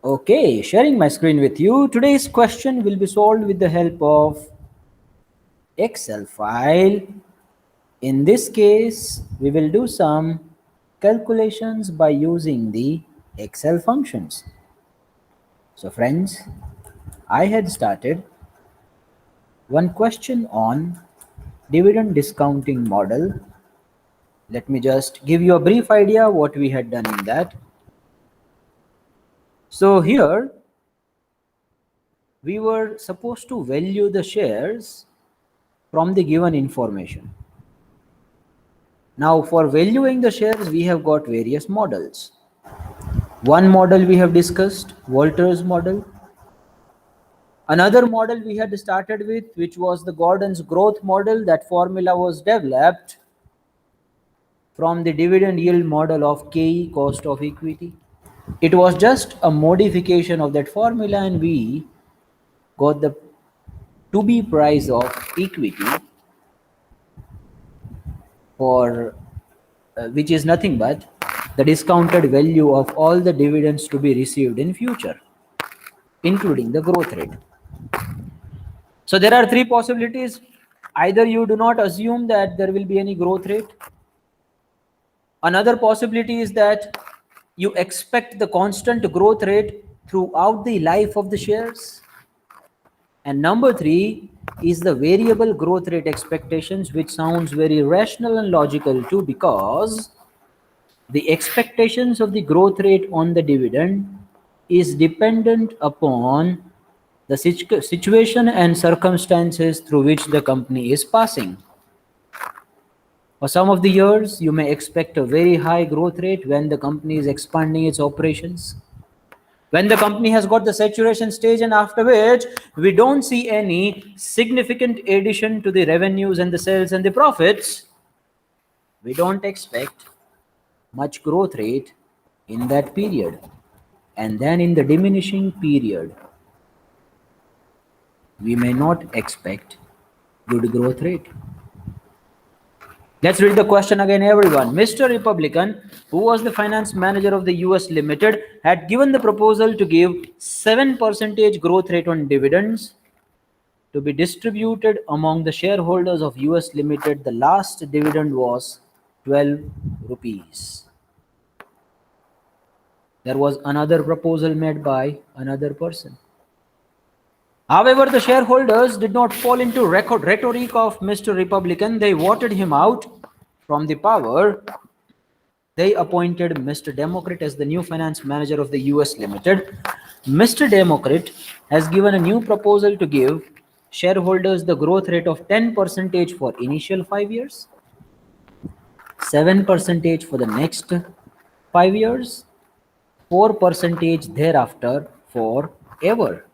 Okay, sharing my screen with you. Today's question will be solved with the help of Excel file. In this case, we will do some calculations by using the Excel functions. So friends, I had started one question on dividend discounting model. Let me just give you a brief idea what we had done in that. So here we were supposed to value the shares from the given information. Now for valuing the shares, we have got various models. One model we have discussed, Walters model. Another model we had started with, which was the Gordon's growth model. That formula was developed from the dividend yield model of KE, cost of equity. It was just a modification of that formula, and we got the to be price of equity for which is nothing but the discounted value of all the dividends to be received in future, including the growth rate. So there are three possibilities. Either you do not assume that there will be any growth rate. Another possibility is that you expect the constant growth rate throughout the life of the shares. And number three is the variable growth rate expectations, which sounds very rational and logical too, because the expectations of the growth rate on the dividend is dependent upon the situation and circumstances through which the company is passing. For some of the years, you may expect a very high growth rate when the company is expanding its operations. When the company has got the saturation stage, and after which we don't see any significant addition to the revenues and the sales and the profits, we don't expect much growth rate in that period. And then in the diminishing period, we may not expect good growth rate. Let's read the question again, everyone. Mr. Republican, who was the finance manager of the US Limited, had given the proposal to give 7% growth rate on dividends to be distributed among the shareholders of US Limited. The last dividend was 12 rupees. There was another proposal made by another person. However, the shareholders did not fall into rhetoric of Mr. Republican. They voted him out from the power. They appointed Mr. Democrat as the new finance manager of the US Limited. Mr. Democrat has given a new proposal to give shareholders the growth rate of 10% for initial 5 years, 7% for the next 5 years, 4% thereafter forever.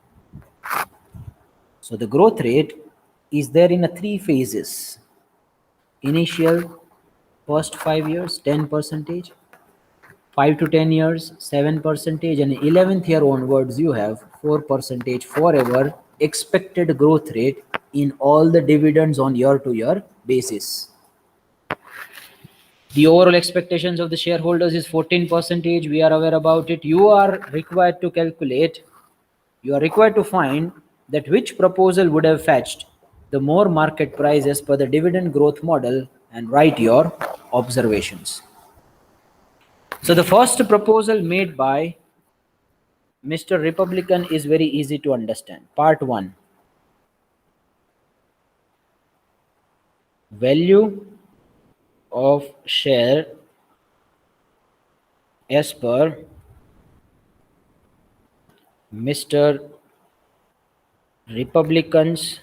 So the growth rate is there in a 3 phases. Initial first 5 years 10%, 5 to 10 years 7%, and 11th year onwards you have 4% forever expected growth rate in all the dividends on year to year basis. The overall expectations of the shareholders is 14%. We are aware about it. You are required to calculate, you are required to find that which proposal would have fetched the more market price as per the dividend growth model, and write your observations. So the first proposal made by Mr. Republican is very easy to understand. Part 1. Value of share as per Mr. Republican's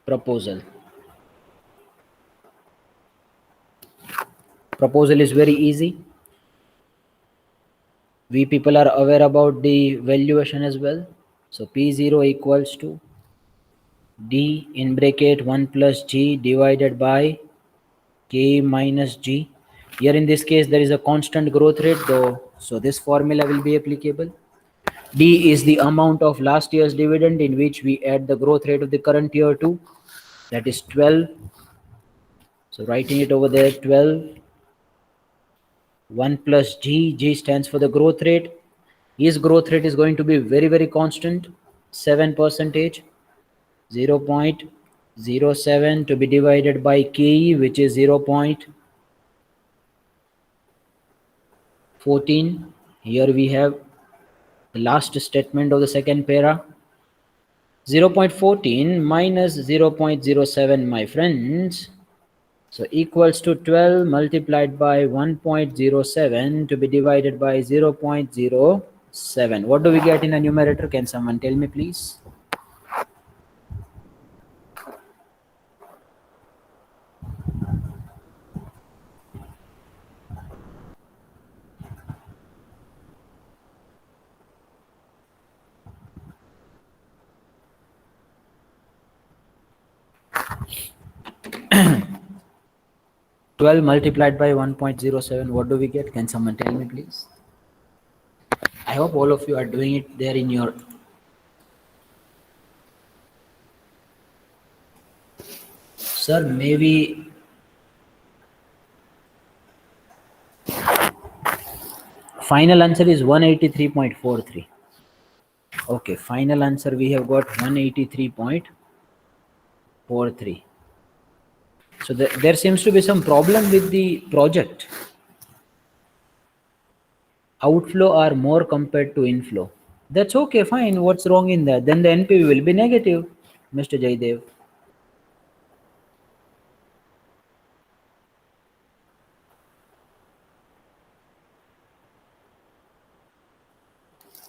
proposal. Proposal is very easy. We people are aware about the valuation as well. So P0 equals to D in bracket 1 plus G divided by K minus G. Here in this case there is a constant growth rate though, so this formula will be applicable. D is the amount of last year's dividend in which we add the growth rate of the current year to, that is 12. So writing it over there, 12 1 plus G. G stands for the growth rate. His growth rate is going to be very, very constant, 7%, 0.07 to be divided by KE, which is 0.14. Here we have the last statement of the second para. 0.14 minus 0.07, my friends. So equals to 12 multiplied by 1.07 to be divided by 0.07. What do we get in a numerator? Can someone tell me, please? Twelve multiplied by 1.07. What do we get? Can someone tell me, please? I hope all of you are doing it there in your. Sir, maybe final answer is 183.43. Okay, final answer we have got 183.43. So there seems to be some problem with the project. Outflow are more compared to inflow. That's okay, fine. What's wrong in that? Then the NPV will be negative, Mr. Jaidev.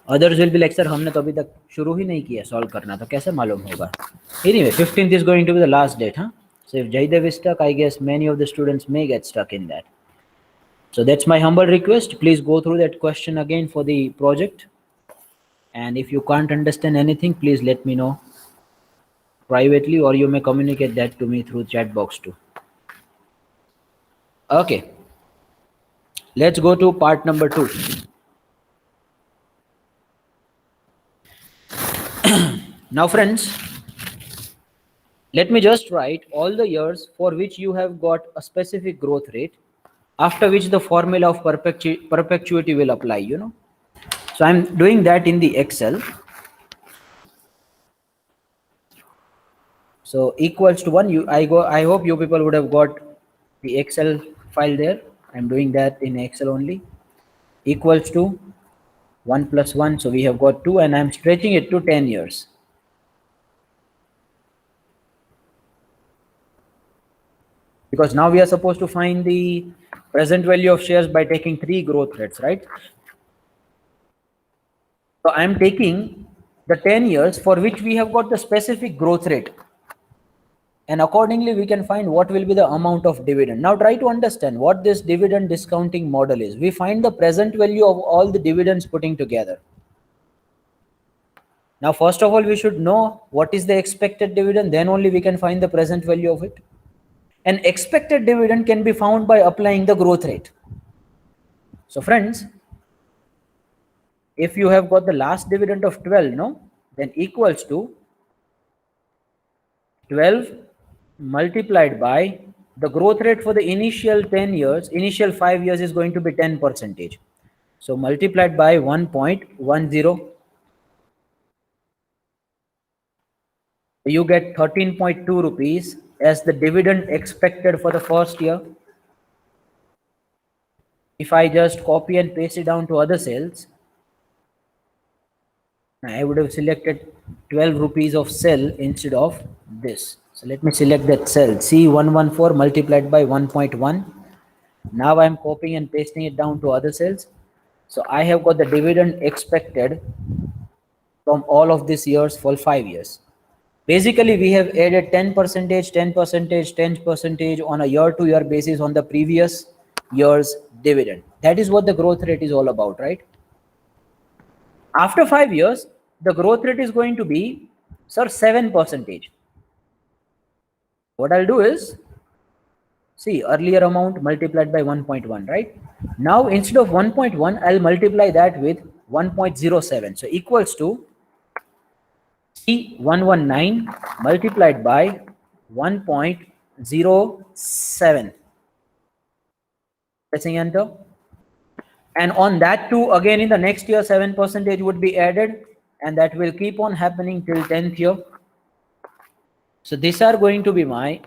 Others will be like, sir, हमने तो अभी तक शुरू ही नहीं किया solve करना, तो कैसे मालूम होगा? Anyway, 15th is going to be the last date, huh? So if Jaidev is stuck, I guess many of the students may get stuck in that. So that's my humble request. Please go through that question again for the project. And if you can't understand anything, please let me know privately, or you may communicate that to me through chat box too. Okay. Let's go to part number 2. Now, friends, let me just write all the years for which you have got a specific growth rate, after which the formula of perpetuity will apply, you know. So I'm doing that in the Excel. So equals to 1. I hope you people would have got the Excel file there. I'm doing that in Excel only. Equals to 1 plus 1. So we have got 2, and I'm stretching it to 10 years. Because now we are supposed to find the present value of shares by taking 3 growth rates, right? So I'm taking the 10 years for which we have got the specific growth rate. And accordingly, we can find what will be the amount of dividend. Now try to understand what this dividend discounting model is. We find the present value of all the dividends putting together. Now, first of all, we should know what is the expected dividend. Then only we can find the present value of it. An expected dividend can be found by applying the growth rate. So friends, if you have got the last dividend of 12, no, then equals to 12 multiplied by the growth rate for the initial 10 years, initial 5 years is going to be 10%. So multiplied by 1.10, you get 13.2 rupees as the dividend expected for the first year. If I just copy and paste it down to other cells, I would have selected 12 rupees of cell instead of this. So let me select that cell, C114 multiplied by 1.1. Now I'm copying and pasting it down to other cells. So I have got the dividend expected from all of these years for 5 years. Basically, we have added 10%, 10%, 10% on a year-to-year basis on the previous year's dividend. That is what the growth rate is all about, right? After 5 years, the growth rate is going to be, sir, 7%. What I'll do is, see, earlier amount multiplied by 1.1, right? Now, instead of 1.1, I'll multiply that with 1.07. So equals to C119 multiplied by 1.07. Pressing enter. And on that too, again in the next year, 7% would be added, and that will keep on happening till 10th year. So these are going to be my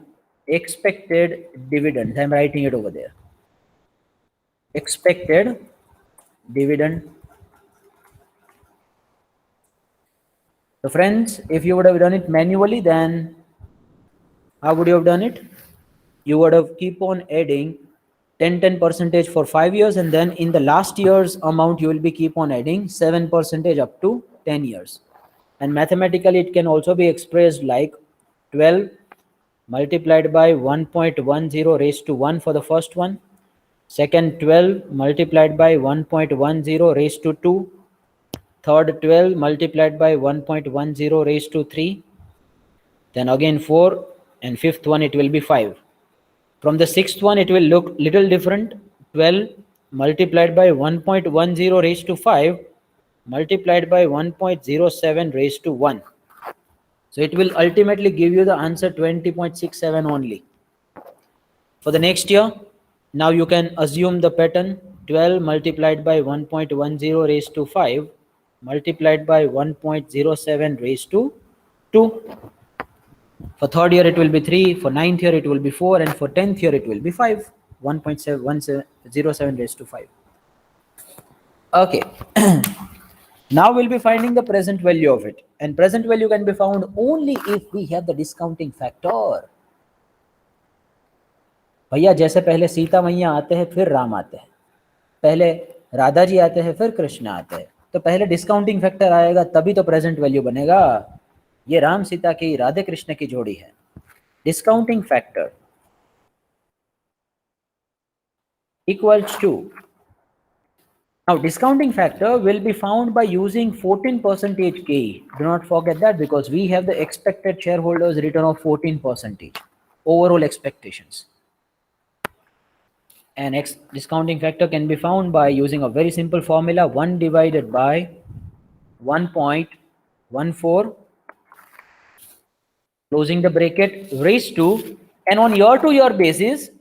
expected dividends. I'm writing it over there. Expected dividend. So friends, if you would have done it manually, then how would you have done it? You would have keep on adding 10 percentage for 5 years, and then in the last year's amount you will be keep on adding 7% up to 10 years. And mathematically it can also be expressed like 12 multiplied by 1.10 raised to 1 for the first one, second 12 multiplied by 1.10 raised to 2, third 12 multiplied by 1.10 raised to 3, then again 4, and fifth one it will be 5. From the sixth one, it will look little different. 12 multiplied by 1.10 raised to 5 multiplied by 1.07 raised to 1. So it will ultimately give you the answer 20.67 only. For the next year, now you can assume the pattern 12 multiplied by 1.10 raised to 5 multiplied by 1.07 raised to 2. For third year it will be 3, for ninth year it will be 4, and for 10th year it will be 5. 1.707 raised to 5. Okay. Now we'll be finding the present value of it, and present value can be found only if we have the discounting factor. भैया जैसे पहले सीता मैया आते हैं फिर राम आते हैं, पहले राधा जी आते हैं फिर कृष्ण आते हैं, तो पहले डिस्काउंटिंग फैक्टर आएगा तभी तो प्रेजेंट वैल्यू बनेगा. ये राम सीता की राधे कृष्ण की जोड़ी है. Discounting factor equals to, now discounting factor will be found by using 14% K. Do not forget that, because we have the expected shareholders return of 14% overall expectations. And discounting factor can be found by using a very simple formula, 1 divided by 1.14 closing the bracket raised to, and on year to year basis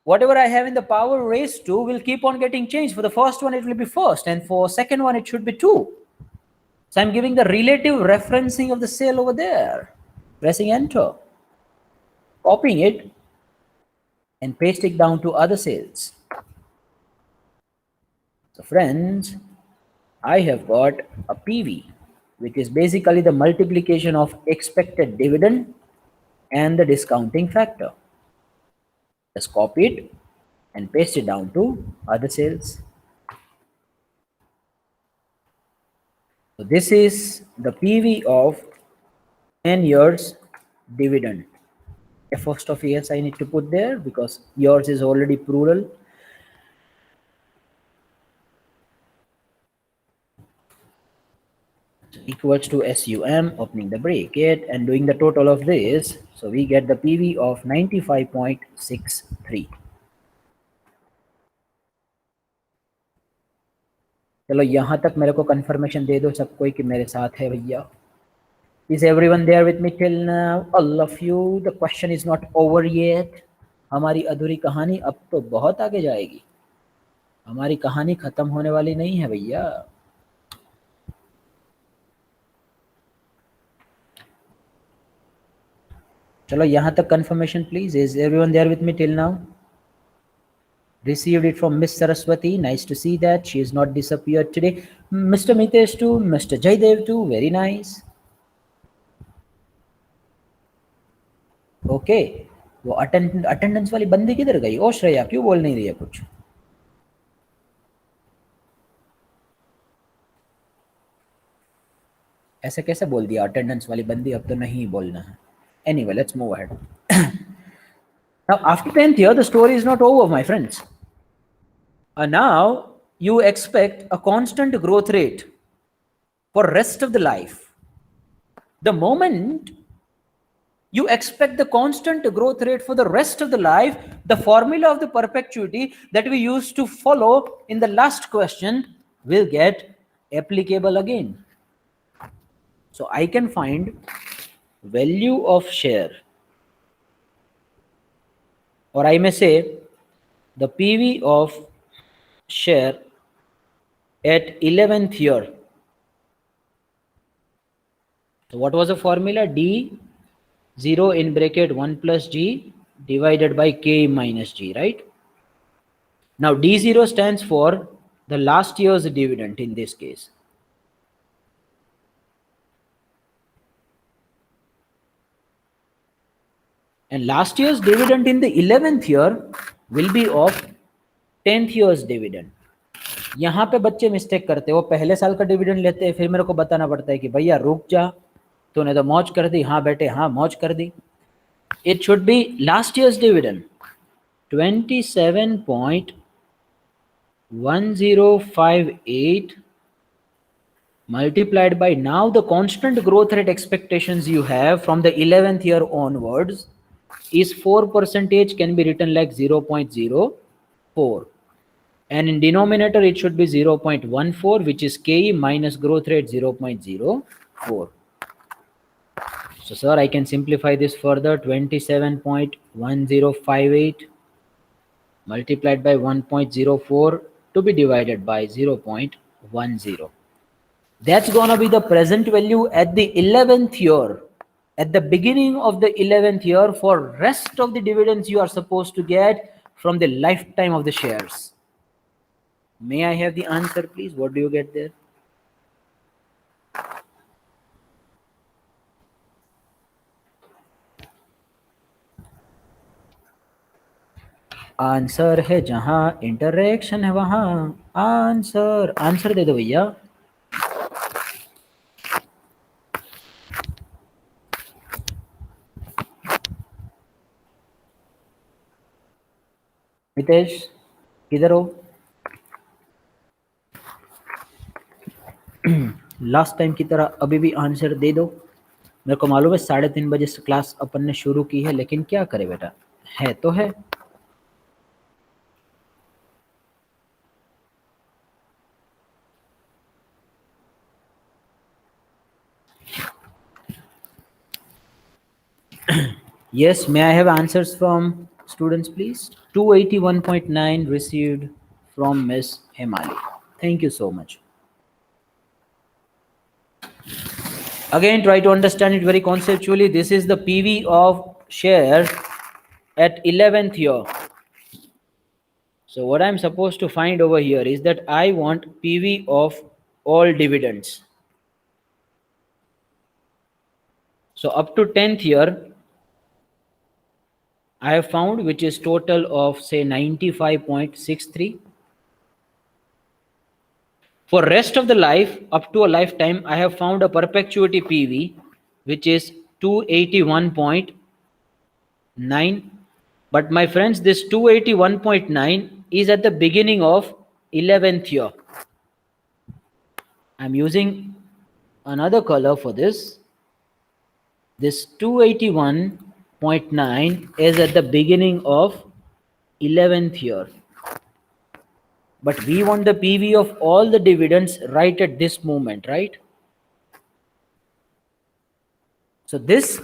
whatever I have in the power raised to will keep on getting changed. For the first one, it will be first, and for second one, it should be 2. So I'm giving the relative referencing of the cell over there, pressing enter, copying it, and pasting it down to other cells. So friends, I have got a PV, which is basically the multiplication of expected dividend and the discounting factor. Just copy it and paste it down to other cells. So this is the PV of 10 years dividend. A first of years I need to put there because yours is already plural. Equals to SUM, opening the bracket and doing the total of this. So we get the PV of 95.63. चलो यहाँ तक मेरे को confirmation दे दो सब कोई कि मेरे साथ है भैया. Is everyone there with me till now? All of you. The question is not over yet. हमारी अधूरी कहानी अब तो बहुत आगे जाएगी. हमारी कहानी खत्म होने वाली नहीं है भैया. चलो यहाँ तक confirmation please. Is everyone there with me till now? Received it from Miss Saraswati. Nice to see that. She is not disappeared today. Mr. Mitesh too. Mr. Jaydev too. Very nice. Okay वो attendance वाली बंदी किधर गई? ओ श्रेया क्यों बोल नहीं रही है कुछ? ऐसे कैसे बोल दिया अटेंडेंस वाली बंदी? अब तो नहीं बोलना है. Anyway, let's move ahead. Now after 10th year, the story is not over, my friends. Now you expect a constant growth rate for rest of the life. The moment you expect the constant growth rate for the rest of the life, the formula of the perpetuity that we used to follow in the last question will get applicable again. So I can find value of share, or I may say the PV of share at 11th year. So what was the formula? D 0 in bracket 1 plus G divided by K minus G, right? Now D0 stands for the last year's dividend in this case. And last year's dividend in the 11th year will be of 10th year's dividend. यहाँ पे बच्चे mistake करते हैं, वो पहले साल का dividend लेते हैं, फिर मेरे को बताना पड़ता है कि भैया रुक जा, तूने तो मौज कर दी. हाँ बेटे, हाँ मौज कर दी. It should be last year's dividend, 27.1058 multiplied by now the constant growth rate expectations you have from the 11th year onwards is 4%, can be written like 0.04, and in denominator it should be 0.14, which is KE minus growth rate 0.04. So sir, I can simplify this further. 27.1058 multiplied by 1.04 to be divided by 0.10. That's gonna be the present value at the 11th year, at the beginning of the 11th year, for rest of the dividends you are supposed to get from the lifetime of the shares. May I have the answer, please? What do you get there? Answer है जहां interaction है वहां answer. Answer दे दो भैया. मितेश किधर हो? Last time की तरह अभी भी आंसर दे दो. मेरे को मालूम है 3:30 बजे से क्लास अपन ने शुरू की है, लेकिन क्या करे बेटा, है तो है. Yes, may I have answers from students, please? 281.9 received from Miss Hemali. Thank you so much. Again, try to understand it very conceptually. This is the PV of share at 11th year. So what I'm supposed to find over here is that I want PV of all dividends. So up to 10th year, I have found, which is total of say 95.63. For rest of the life, up to a lifetime, I have found a perpetuity PV, which is 281.9. But my friends, this 281.9 is at the beginning of 11th year. I'm using another color for this. This 281.9 is at the beginning of 11th year. But we want the PV of all the dividends right at this moment, right? So this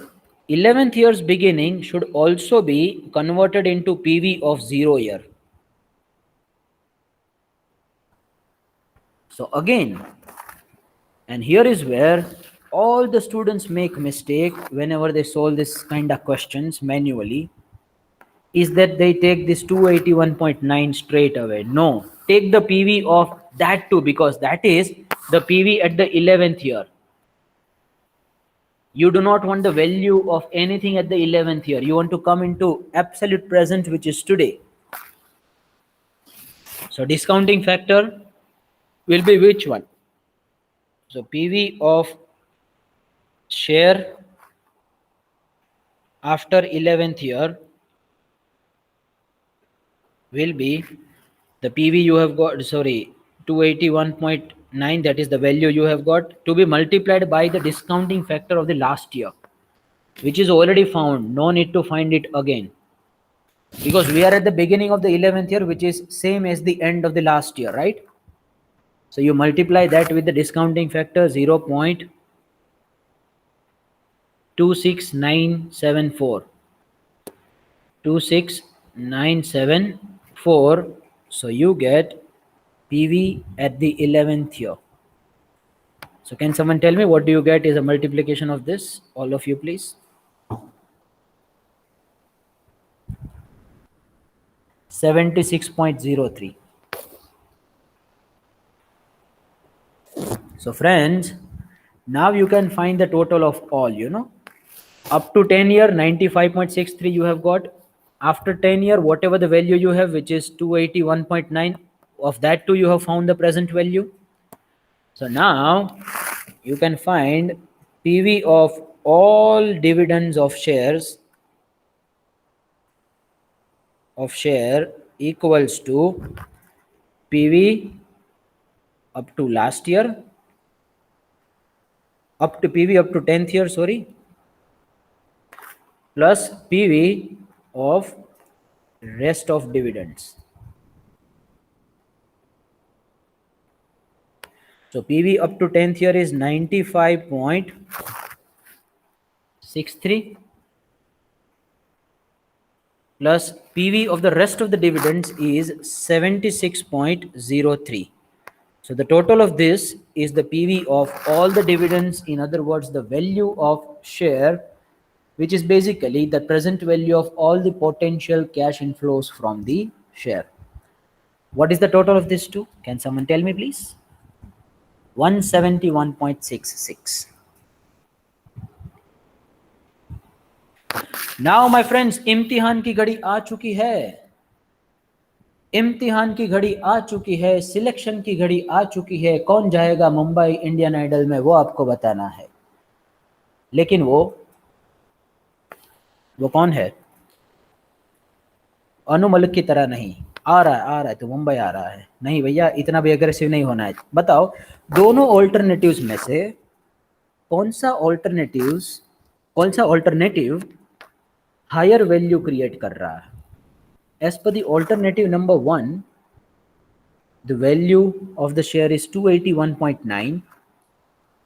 11th year's beginning should also be converted into PV of 0 year. So again, and here is where all the students make mistake whenever they solve this kind of questions manually, is that they take this 281.9 straight away. No, take the PV of that too, because that is the PV at the 11th year. You do not want the value of anything at the 11th year. You want to come into absolute present, which is today. So discounting factor will be which one? So PV of share after 11th year will be the PV you have got, sorry, 281.9, that is the value you have got, to be multiplied by the discounting factor of the last year, which is already found. No need to find it again, because we are at the beginning of the 11th year, which is same as the end of the last year, right? So you multiply that with the discounting factor 0.26974. 26974. So you get PV at the 11th year. So can someone tell me what do you get is a multiplication of this? All of you, please. 76.03. So friends, now you can find the total of all. Up to 10 year, 95.63 you have got. After 10 year, whatever the value you have, which is 281.9, of that too you have found the present value. So now you can find PV of all dividends of shares equals to PV up to last year, up to PV up to 10th year, sorry, plus PV of rest of dividends. So PV up to 10th year is 95.63 plus PV of the rest of the dividends is 76.03. So the total of this is the PV of all the dividends, in other words, the value of share, which is basically the present value of all the potential cash inflows from the share. What is the total of this two? Can someone tell me, please? 171.66. Now my friends, इम्तिहान की घड़ी आ चुकी है, इम्तिहान की घड़ी आ चुकी है, सिलेक्शन की घड़ी आ चुकी है. कौन जाएगा मुंबई इंडियन आइडल में, वो आपको बताना है. लेकिन वो कौन है? अनु मलिक की तरह नहीं. आ रहा है तो मुंबई आ रहा है. नहीं भैया, इतना भी अग्रेसिव नहीं होना है. बताओ दोनों ऑल्टरनेटिव्स में से कौन सा ऑल्टरनेटिव हायर वैल्यू क्रिएट कर रहा है? As per the alternative number 1, the value of the share is 281.9.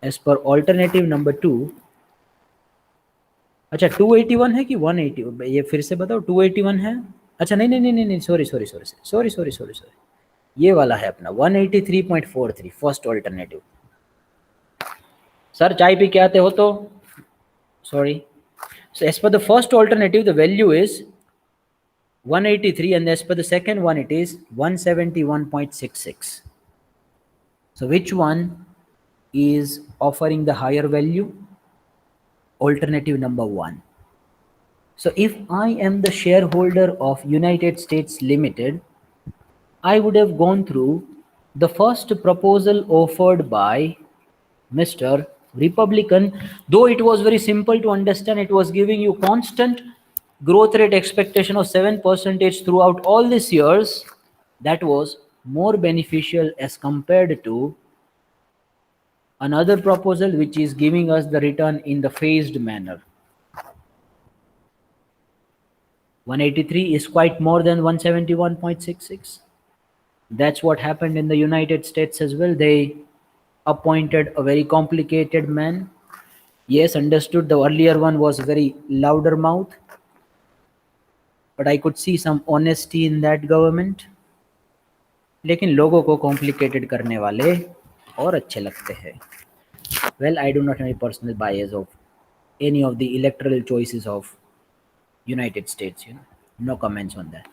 as per alternative number 2, अच्छा 281 है कि 180? ये फिर से बताओ. 281 है? अच्छा नहीं, सॉरी, ये वाला है अपना 183.43 फर्स्ट ऑल्टरनेटिव. सर चाय पी के आते हो तो sorry. So as per the first alternative, the value is 183, and as per the second one, it is 171.66. So which one is offering the higher value? Alternative number 1. So if I am the shareholder of United States Limited, I would have gone through the first proposal offered by Mr. Republican. Though it was very simple to understand, it was giving you constant growth rate expectation of 7% throughout all these years. That was more beneficial as compared to another proposal which is giving us the return in the phased manner. 183 is quite more than 171.66. That's what happened in the United States as well. They appointed a very complicated man. Yes, understood, the earlier one was very louder mouth, but I could see some honesty in that government. लेकिन लोगों को complicated करने वाले और अच्छे लगते हैं. Well, I do not have any personal bias of any of the electoral choices of United States. No comments on that.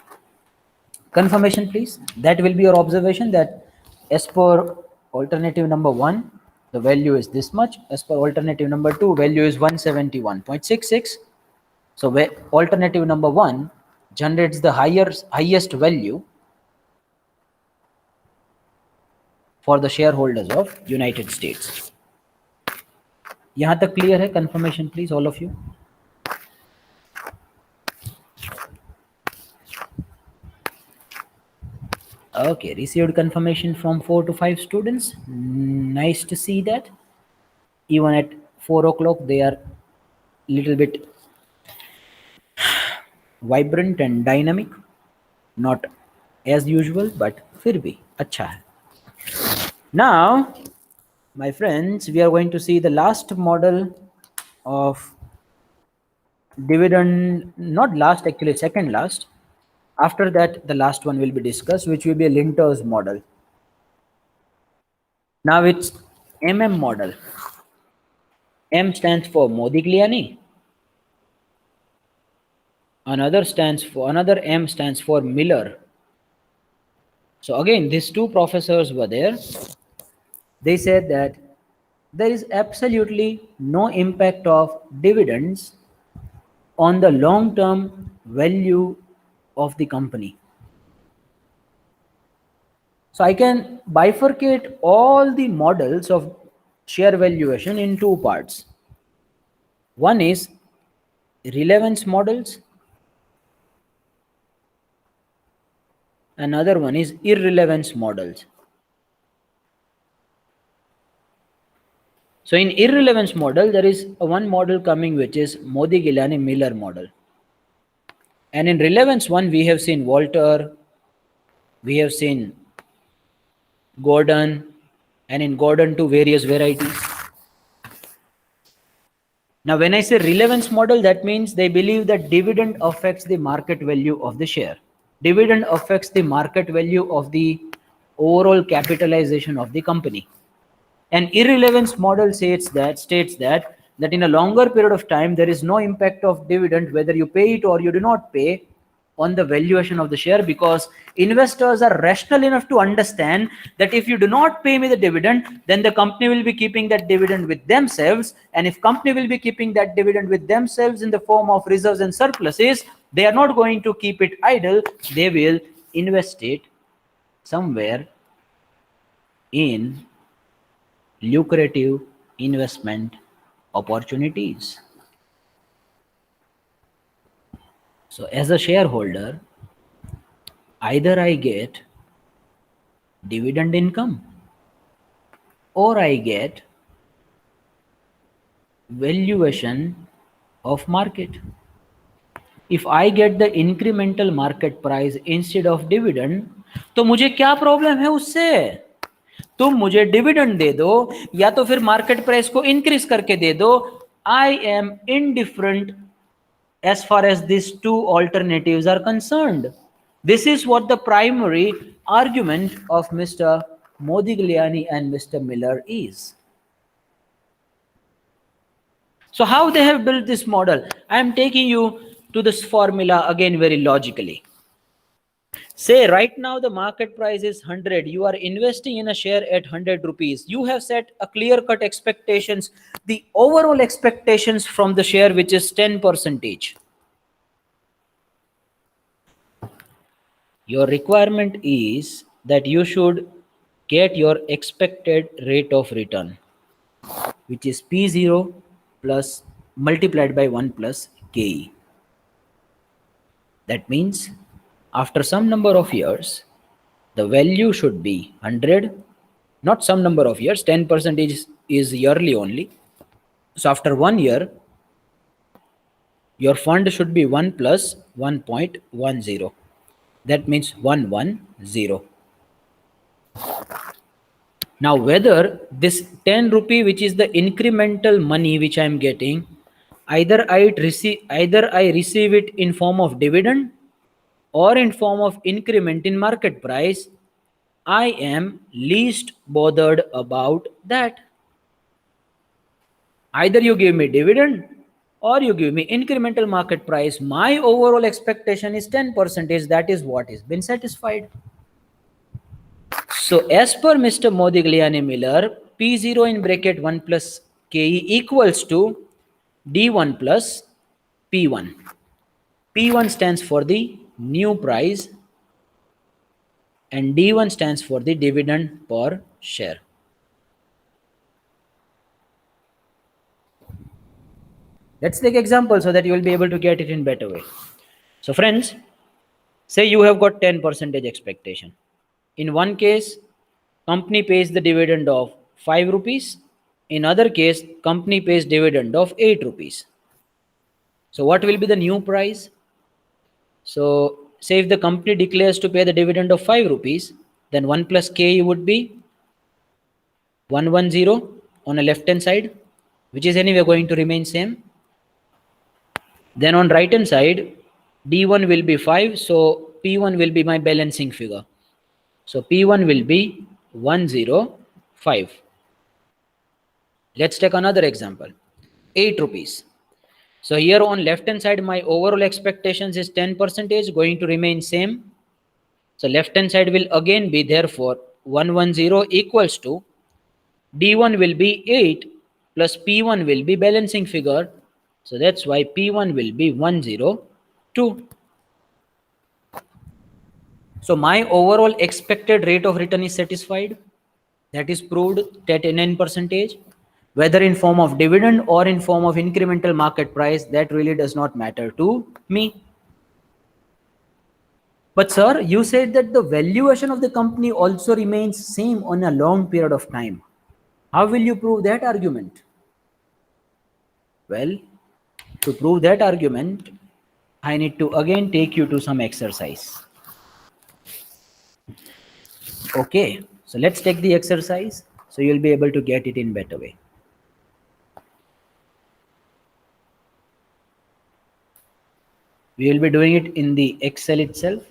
Confirmation, please. That will be your observation, that as per alternative number 1, the value is this much. As per alternative number 2, value is 171.66. So alternative number 1 generates the highest value for the shareholders of United States. यहाँ तक clear है? Confirmation, please, all of you. Okay, received confirmation from 4 to 5 students. Nice to see that. Even at 4 o'clock, they are little bit vibrant and dynamic. Not as usual, but फिर भी अच्छा है. Now, my friends, we are going to see the last model of dividend, not last actually, second last. After that, the last one will be discussed, which will be a Linter's model. Now it's model. M stands for Modigliani. Another M stands for Miller. So again, these two professors were there. They said that there is absolutely no impact of dividends on the long-term value of the company. So I can bifurcate all the models of share valuation in two parts. One is relevance models. Another one is irrelevance models. So in irrelevance model, there is one model coming which is Modigliani-Miller model. And in relevance one, we have seen Walter, we have seen Gordon, and in Gordon too various varieties. Now when I say relevance model, that means they believe that dividend affects the market value of the share. Dividend affects the market value of the overall capitalization of the company. An irrelevance model states that in a longer period of time there is no impact of dividend whether you pay it or you do not pay on the valuation of the share, because investors are rational enough to understand that if you do not pay me the dividend, then the company will be keeping that dividend with themselves, and if company will be keeping that dividend with themselves in the form of reserves and surpluses, they are not going to keep it idle. They will invest it somewhere in lucrative investment opportunities. So as a shareholder, either I get dividend income or I get valuation of market. If I get the incremental market price instead of dividend, तो मुझे क्या problem है उससे? तुम मुझे dividend दे दो या तो फिर मार्केट प्राइस को इंक्रीज करके दे दो. I am indifferent as far as these two alternatives are concerned. This is what the primary argument of Mr. Modigliani and Mr. Miller is. So how they have built this model? I am taking you to this formula again very logically. Say right now the market price is 100. You are investing in a share at 100 rupees. You have set a clear-cut expectations, the overall expectations from the share, which is 10%. Your requirement is that you should get your expected rate of return, which is P0 plus multiplied by 1 plus KE. That means after some number of years, the value should be 100, not some number of years, 10% is yearly only. So after 1 year, your fund should be 1 plus 1.10. That means 110. Now whether this 10 rupee, which is the incremental money which I am getting, either I receive it in form of dividend or in form of increment in market price, I am least bothered about that. Either you give me dividend or you give me incremental market price, my overall expectation is 10%. That is what is been satisfied. So as per Mr. Modigliani Miller, P0 in bracket 1 plus KE equals to D1 plus P1. P1 stands for the new price and D1 stands for the dividend per share. Let's take example so that you will be able to get it in better way. So friends, say you have got 10% expectation. In one case, company pays the dividend of 5 rupees. In other case, company pays dividend of 8 rupees. So what will be the new price? So say if the company declares to pay the dividend of 5 rupees, then 1 plus K would be 110 on a left hand side, which is anyway going to remain same. Then on right hand side, D1 will be 5, so P1 will be my balancing figure. So P1 will be 10, 5. Let's take another example. 8 rupees. So here on left hand side, my overall expectations is 10% going to remain same. So left hand side will again be, therefore 110 equals to D1 will be 8 plus P1 will be balancing figure. So that's why P1 will be 102. So my overall expected rate of return is satisfied. That is proved at 9%. Whether in form of dividend or in form of incremental market price, that really does not matter to me. But sir, you said that the valuation of the company also remains same on a long period of time. How will you prove that argument? Well, to prove that argument, I need to again take you to some exercise. Okay, so let's take the exercise so you'll be able to get it in better way. We will be doing it in the Excel itself.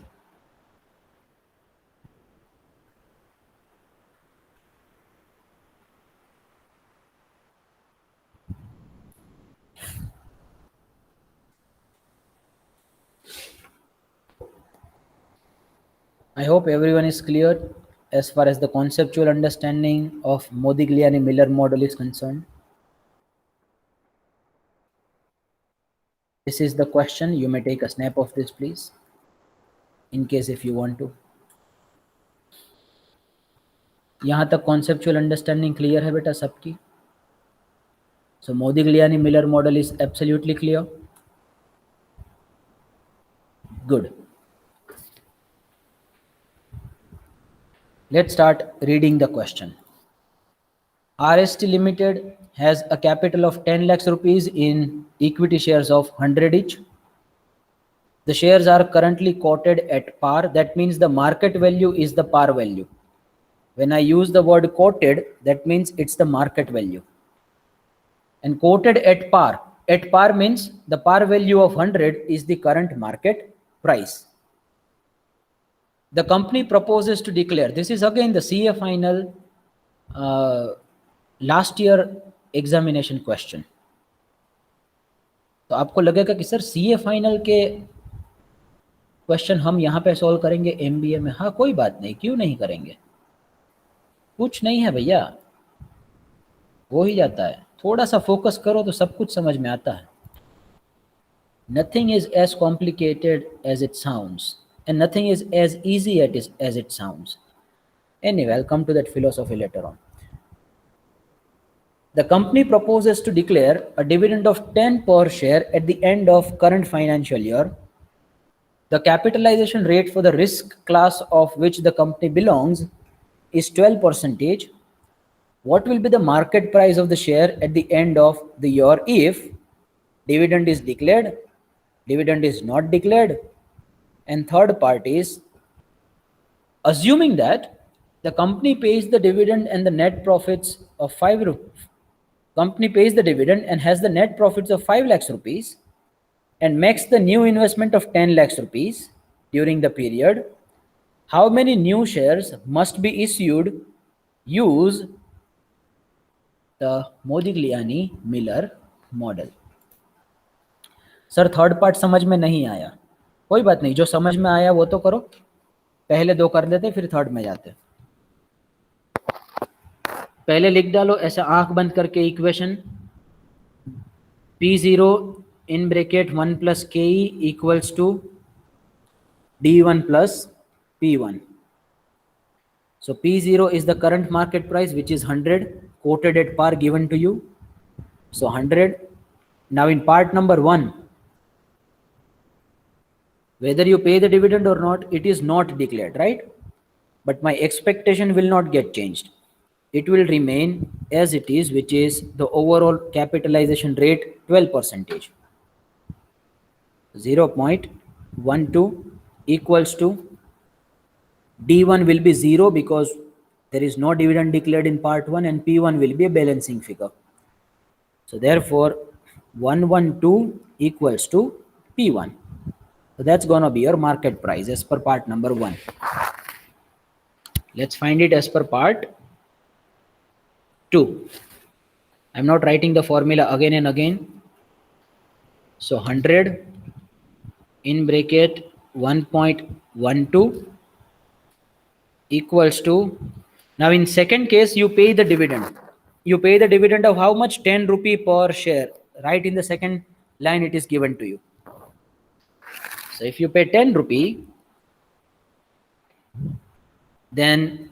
I hope everyone is clear as far as the conceptual understanding of Modigliani-Miller model is concerned. This is the question. You may take a snap of this, please, in case if you want to. यहाँ तक conceptual understanding clear है बेटा सबकी? So Modigliani-Miller model is absolutely clear. Good. Let's start reading the question. RST Limited has a capital of 10 lakhs rupees in equity shares of 100 each. The shares are currently quoted at par. That means the market value is the par value. When I use the word quoted, that means it's the market value. And quoted at par means the par value of 100 is the current market price. The company proposes to declare, this is again the CA final last year examination question. तो आपको लगेगा कि sir CA final के question हम यहाँ पे solve करेंगे MBA में? हाँ, कोई बात नहीं, क्यों नहीं करेंगे, कुछ नहीं है भैया, हो ही जाता है। थोड़ा सा फोकस करो तो सब कुछ समझ में आता है। Nothing is as complicated as it sounds, and nothing is as easy as it sounds. Anyway, I'll come to that philosophy later on. The company proposes to declare a dividend of 10 per share at the end of current financial year. The capitalization rate for the risk class of which the company belongs is 12%. What will be the market price of the share at the end of the year if dividend is declared, dividend is not declared, and third part is assuming that the company pays the dividend and the net profits of 5 rupees. Company pays the dividend and has the net profits of 5 lakhs rupees and makes the new investment of 10 lakhs rupees during the period. How many new shares must be issued? Use the Modigliani-Miller model. Sir third part समझ में नहीं आया, कोई बात नहीं, जो समझ में आया वो तो करो, पहले दो कर लेते फिर थर्ड में जाते। पहले लिख डालो ऐसा आंख बंद करके equation P0 in bracket 1 plus KE equals to D1 plus P1. So P0 is the current market price, which is 100 quoted at par given to you. So 100. Now in part number 1, whether you pay the dividend or not, it is not declared, right? But my expectation will not get changed. It will remain as it is, which is the overall capitalization rate 12%. 0.12 equals to D1 will be 0 because there is no dividend declared in part 1, and P1 will be a balancing figure. So therefore 112 equals to P1. So that's going to be your market price as per part number 1. Let's find it as per part 2. I'm not writing the formula again and again. So 100 in bracket 1.12 equals to, now in second case you pay the dividend. You pay the dividend of how much? 10 rupee per share. Right in the second line it is given to you. So if you pay 10 rupee, then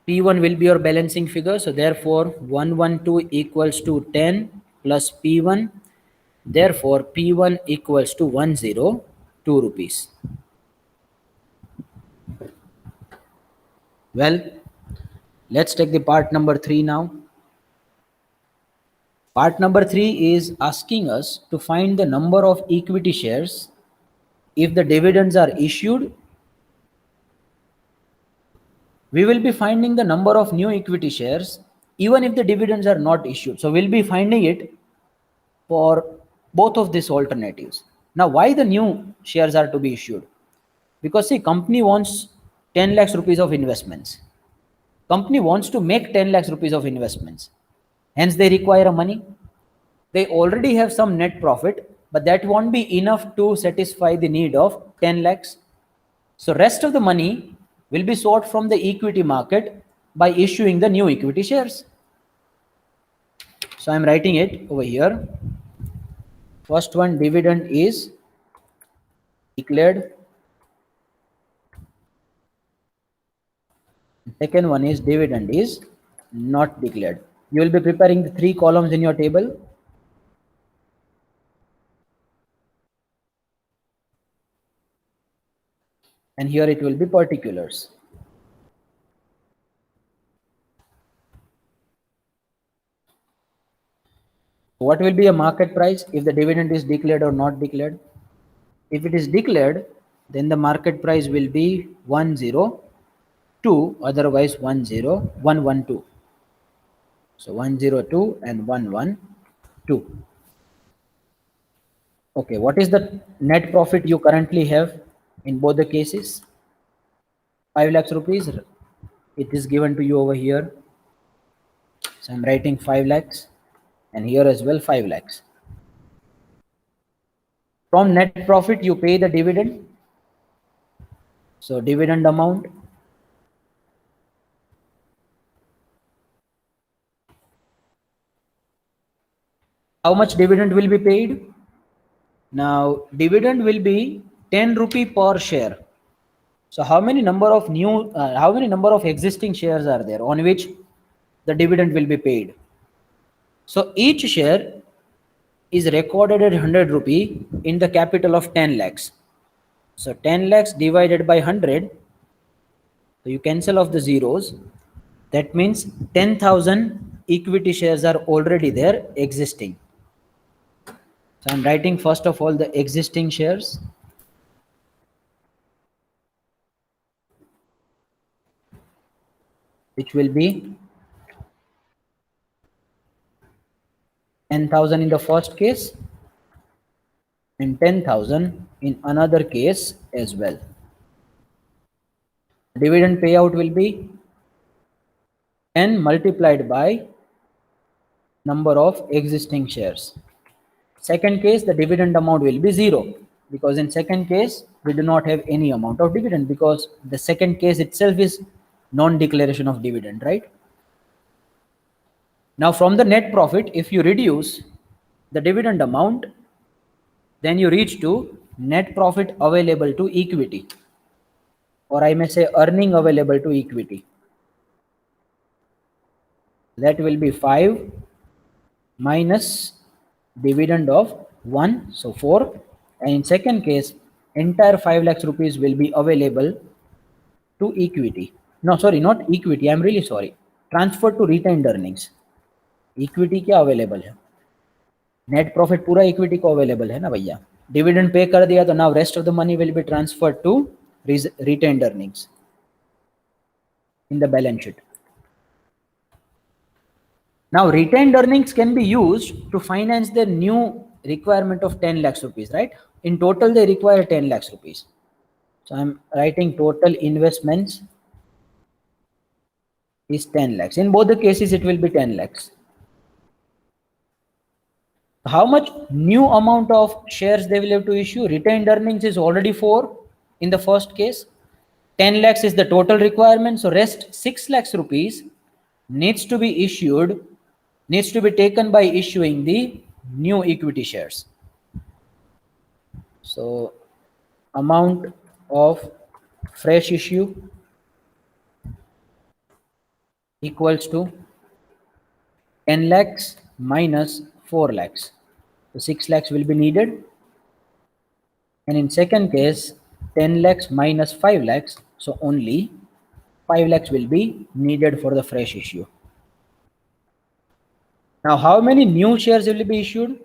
P1 will be your balancing figure. So therefore 112 equals to 10 plus P1. Therefore P1 equals to 102 rupees. Well, let's take the part number 3 now. Part number 3 is asking us to find the number of equity shares if the dividends are issued. We will be finding the number of new equity shares even if the dividends are not issued. So we'll be finding it for both of these alternatives. Now, why the new shares are to be issued? Because see, company wants 10 lakhs rupees of investments. Company wants to make 10 lakhs rupees of investments. Hence, they require money. They already have some net profit, but that won't be enough to satisfy the need of 10 lakhs. So rest of the money will be sought from the equity market by issuing the new equity shares. So I'm writing it over here. First one, dividend is declared. Second one is dividend is not declared. You will be preparing the 3 columns in your table. And here it will be particulars. What will be a market price if the dividend is declared or not declared? If it is declared, then the market price will be 102, otherwise 112. So 102 and 112. Okay, what is the net profit you currently have in both the cases? 5 lakhs rupees. It is given to you over here. So I'm writing 5 lakhs and here as well 5 lakhs. From net profit you pay the dividend. So dividend amount. How much dividend will be paid? Now dividend will be 10 rupee per share. So how many number of existing shares are there on which the dividend will be paid? So each share is recorded at 100 rupee in the capital of 10 lakhs. So 10 lakhs divided by 100. So you cancel off the zeros. That means 10,000 equity shares are already there existing. So I'm writing first of all the existing shares. Which will be 10,000 in the first case and 10,000 in another case as well. Dividend payout will be 10 multiplied by number of existing shares. Second case, the dividend amount will be 0 because in second case we do not have any amount of dividend because the second case itself is non-declaration of dividend, right? Now from the net profit, if you reduce the dividend amount, then you reach to net profit available to equity, or I may say earning available to equity. That will be 5 minus dividend of 1, so 4. And in second case, entire 5 lakhs rupees will be available to equity. No, sorry, not equity. I'm really sorry. Transfer to retained earnings. Equity क्या available है? Net profit पूरा equity को available है ना भैया. Dividend pay कर दिया तो now rest of the money will be transferred to retained earnings in the balance sheet. Now retained earnings can be used to finance the new requirement of 10 lakhs rupees, right? In total they require 10 lakhs rupees. So I'm writing total investments is 10 lakhs. In both the cases, it will be 10 lakhs. How much new amount of shares they will have to issue? Retained earnings is already 4 in the first case. 10 lakhs is the total requirement. So rest 6 lakhs rupees needs to be issued, needs to be taken by issuing the new equity shares. So amount of fresh issue equals to 10 lakhs minus 4 lakhs. So 6 lakhs will be needed. And in second case, 10 lakhs minus 5 lakhs. So only 5 lakhs will be needed for the fresh issue. Now, how many new shares will be issued?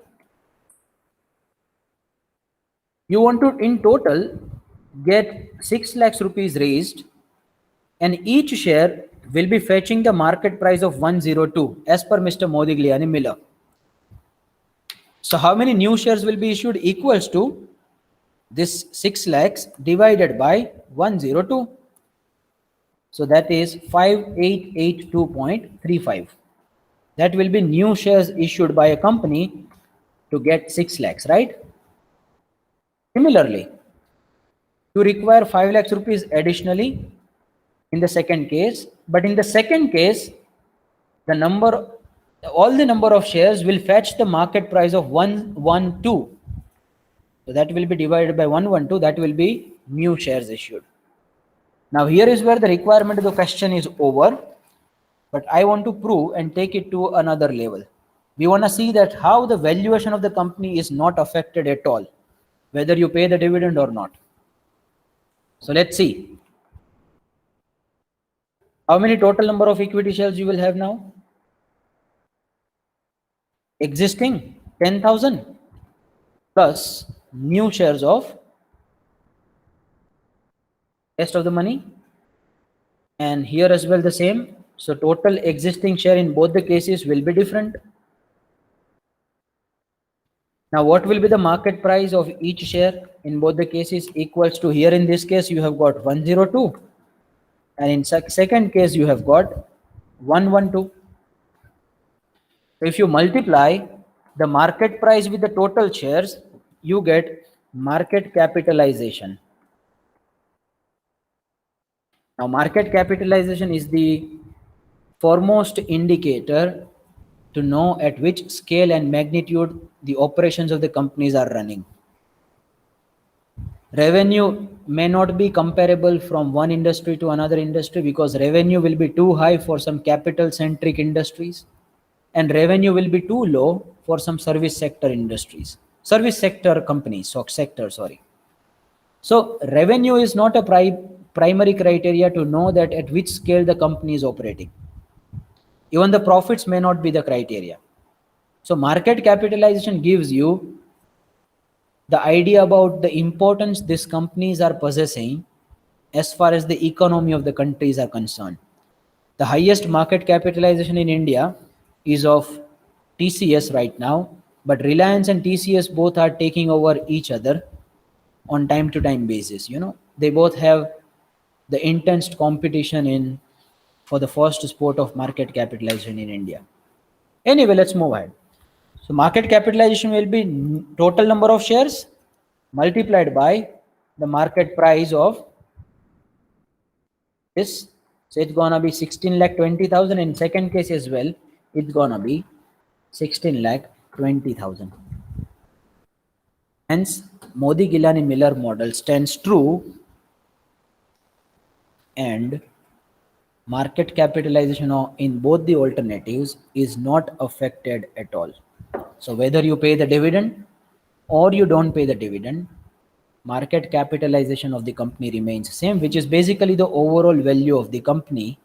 You want to, in total, get 6 lakhs rupees raised, and each share will be fetching the market price of 102 as per Mr. Modigliani Miller. So how many new shares will be issued? Equals to this 6 lakhs divided by 102. So that is 5882.35. That will be new shares issued by a company to get 6 lakhs, right? Similarly, you require 5 lakhs rupees additionally in the second case, but in the second case, all the number of shares will fetch the market price of 112. So that will be divided by 112, that will be new shares issued. Now here is where the requirement of the question is over, but I want to prove and take it to another level. We want to see that how the valuation of the company is not affected at all, whether you pay the dividend or not. So let's see. How many total number of equity shares you will have now? Existing 10,000 plus new shares of rest of the money, and here as well the same. So total existing share in both the cases will be different. Now what will be the market price of each share in both the cases? Equals to, here in this case you have got 102, and in second case you have got 112. So if you multiply the market price with the total shares, you get market capitalization. Now market capitalization is the foremost indicator to know at which scale and magnitude the operations of the companies are running. Revenue may not be comparable from one industry to another industry, because revenue will be too high for some capital centric industries and revenue will be too low for some service sector companies. So revenue is not a primary criteria to know that at which scale the company is operating. Even the profits may not be the criteria. So market capitalization gives you the idea about the importance these companies are possessing as far as the economy of the countries are concerned. The highest market capitalization in India is of TCS right now, but Reliance and TCS both are taking over each other on time to time basis. They both have the intense competition for the first spot of market capitalization in India. Anyway, let's move ahead. So market capitalization will be total number of shares multiplied by the market price of this. So it's gonna be 16,20,000. In second case as well, it's gonna be 16,20,000. Hence, Modigliani Miller model stands true, and market capitalization in both the alternatives is not affected at all. So whether you pay the dividend or you don't pay the dividend, market capitalization of the company remains same, which is basically the overall value of the company.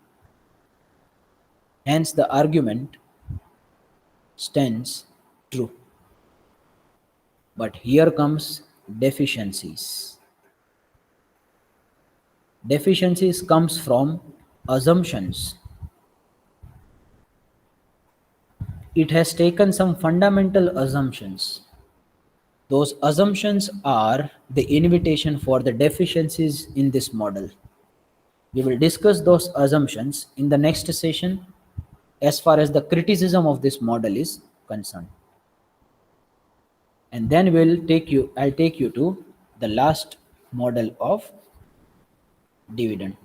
Hence the argument stands true. But here comes deficiencies. Deficiencies comes from assumptions. It has taken some fundamental assumptions. Those assumptions are the invitation for the deficiencies in this model. We will discuss those assumptions in the next session as far as the criticism of this model is concerned. And then I'll take you to the last model of dividend.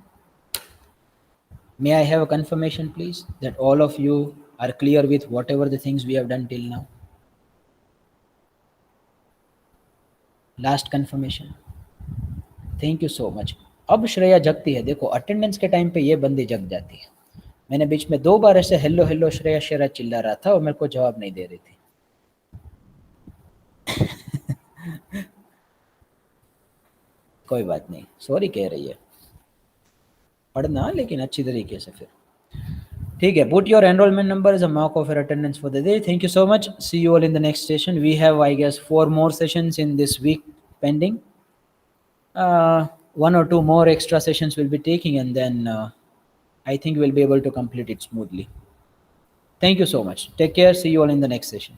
May I have a confirmation, please, that all of you are clear with whatever the things we have done till now? Last confirmation. Thank you so much. अब श्रेया जगती है. देखो attendance के time पे ये बंदी जग जाती है. मैंने बीच में 2 बार ऐसे हेलो हेलो श्रेया श्रेया चिल्ला रहा था और मेरे को जवाब नहीं दे रही थी. कोई बात नहीं, सॉरी कह रही है. पढ़ना लेकिन अच्छी तरीके से फिर. ठीक है. Put your enrollment number as a mark of your attendance for the day. Thank you so much. See you all in the next session. We have, I guess, 4 more sessions in this week pending. 1 or 2 more extra sessions we'll be taking, and then I think we'll be able to complete it smoothly. Thank you so much. Take care. See you all in the next session.